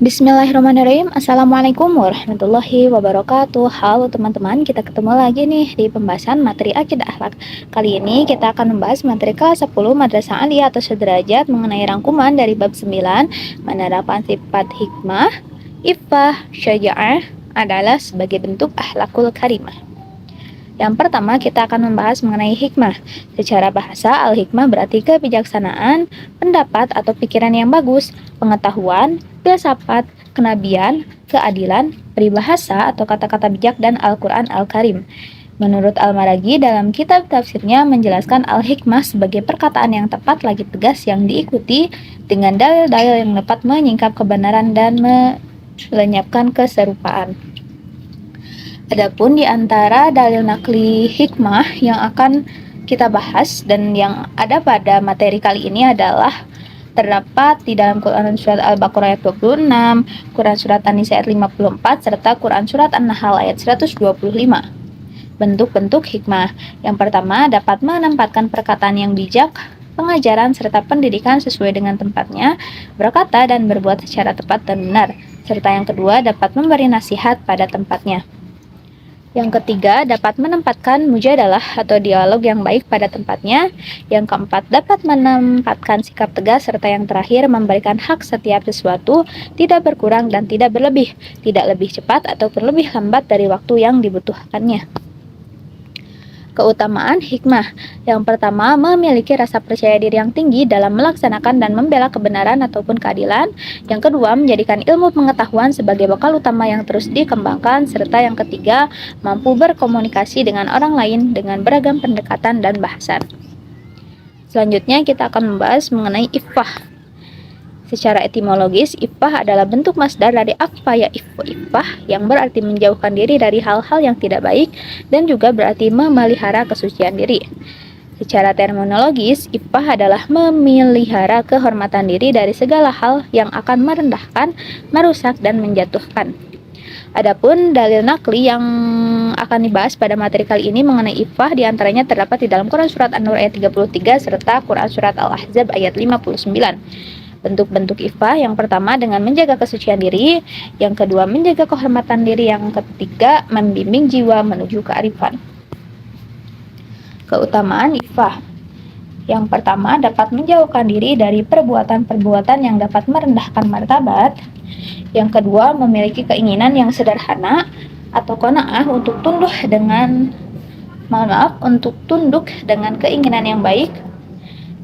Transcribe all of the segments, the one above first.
Bismillahirrahmanirrahim. Assalamualaikum warahmatullahi wabarakatuh. Halo teman-teman, kita ketemu lagi nih di pembahasan materi akidah akhlak. Kali ini kita akan membahas materi kelas 10 Madrasah Aliyah atau sederajat mengenai rangkuman dari bab 9 penerapan sifat hikmah, iffah, syaja'ah adalah sebagai bentuk akhlakul karimah. Yang pertama, kita akan membahas mengenai hikmah. Secara bahasa, al-hikmah berarti kebijaksanaan, pendapat atau pikiran yang bagus, pengetahuan, filsafat, kenabian, keadilan, peribahasa atau kata-kata bijak, dan Al-Quran Al-Karim. Menurut Al-Maraghi, dalam kitab tafsirnya menjelaskan al-hikmah sebagai perkataan yang tepat lagi tegas yang diikuti dengan dalil-dalil yang dapat menyingkap kebenaran dan melenyapkan keserupaan. Adapun di antara dalil nakli hikmah yang akan kita bahas dan yang ada pada materi kali ini adalah terdapat di dalam Quran Surat Al-Baqarah ayat 26, Quran Surat An-Nisa ayat 54, serta Quran Surat An-Nahl ayat 125. Bentuk-bentuk hikmah. Yang pertama, dapat menempatkan perkataan yang bijak, pengajaran serta pendidikan sesuai dengan tempatnya, berkata dan berbuat secara tepat dan benar. Serta yang kedua, dapat memberi nasihat pada tempatnya. Yang ketiga, dapat menempatkan mujadalah atau dialog yang baik pada tempatnya. Yang keempat, dapat menempatkan sikap tegas. Serta yang terakhir, memberikan hak setiap sesuatu, tidak berkurang dan tidak berlebih, tidak lebih cepat ataupun lebih lambat dari waktu yang dibutuhkannya. Keutamaan hikmah. Yang pertama, memiliki rasa percaya diri yang tinggi dalam melaksanakan dan membela kebenaran ataupun keadilan. Yang kedua, menjadikan ilmu pengetahuan sebagai bekal utama yang terus dikembangkan. Serta yang ketiga, mampu berkomunikasi dengan orang lain dengan beragam pendekatan dan bahasan. Selanjutnya kita akan membahas mengenai iffah. Secara etimologis, iffah adalah bentuk masdar dari affa ya iffah yang berarti menjauhkan diri dari hal-hal yang tidak baik dan juga berarti memelihara kesucian diri. Secara terminologis, iffah adalah memelihara kehormatan diri dari segala hal yang akan merendahkan, merusak, dan menjatuhkan. Adapun dalil nakli yang akan dibahas pada materi kali ini mengenai iffah diantaranya terdapat di dalam Quran Surat An-Nur ayat 33 serta Quran Surat Al-Ahzab ayat 59. Bentuk-bentuk iffah yang pertama dengan menjaga kesucian diri, yang kedua menjaga kehormatan diri, yang ketiga membimbing jiwa menuju kearifan. Keutamaan iffah. Yang pertama dapat menjauhkan diri dari perbuatan-perbuatan yang dapat merendahkan martabat. Yang kedua memiliki keinginan yang sederhana atau qanaah untuk tunduk dengan keinginan yang baik.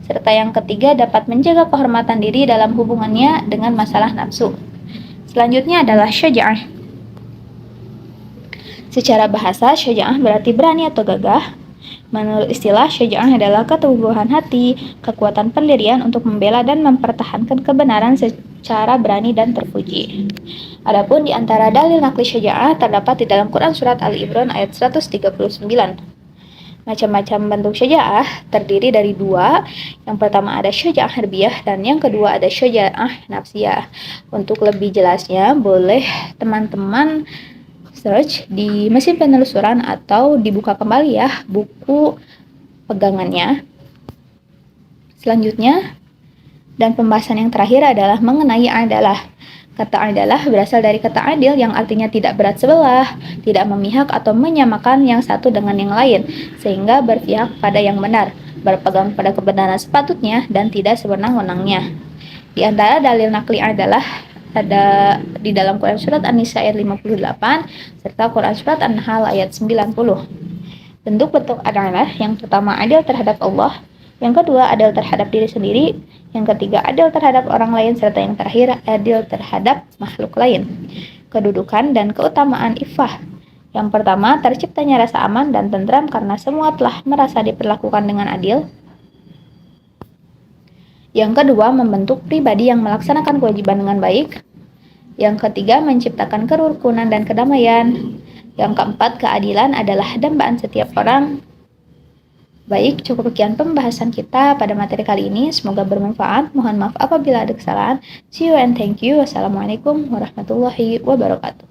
Serta yang ketiga dapat menjaga kehormatan diri dalam hubungannya dengan masalah nafsu. Selanjutnya adalah syaja'ah. Secara bahasa, syaja'ah berarti berani atau gagah. Menurut istilah, syaja'ah adalah keteguhan hati, kekuatan pendirian untuk membela dan mempertahankan kebenaran secara berani dan terpuji. Adapun di antara dalil nakli syaja'ah terdapat di dalam Quran Surat Ali Imran ayat 139. Macam-macam bentuk syaja'ah terdiri dari dua. Yang pertama ada syaja'ah harbiyah dan yang kedua ada syaja'ah nafsiyah. Untuk lebih jelasnya boleh teman-teman search di mesin penelusuran atau dibuka kembali ya buku pegangannya. Selanjutnya dan pembahasan yang terakhir adalah mengenai adalah. Kata adalah berasal dari kata adil yang artinya tidak berat sebelah, tidak memihak atau menyamakan yang satu dengan yang lain, sehingga berpihak pada yang benar, berpegang pada kebenaran sepatutnya dan tidak sewenang-wenangnya. Di antara dalil nakli adalah ada di dalam Quran Surat An-Nisa ayat 58 serta Quran Surat An-Nahl ayat 90. Bentuk-bentuk adalah yang pertama adil terhadap Allah, yang kedua adil terhadap diri sendiri, yang ketiga adil terhadap orang lain, serta yang terakhir adil terhadap makhluk lain. Kedudukan dan keutamaan iffah. Yang pertama, terciptanya rasa aman dan tentram karena semua telah merasa diperlakukan dengan adil. Yang kedua, membentuk pribadi yang melaksanakan kewajiban dengan baik. Yang ketiga, menciptakan kerukunan dan kedamaian. Yang keempat, keadilan adalah dambaan setiap orang. Baik, cukup sekian pembahasan kita pada materi kali ini. Semoga bermanfaat. Mohon maaf apabila ada kesalahan. See you and thank you. Wassalamualaikum warahmatullahi wabarakatuh.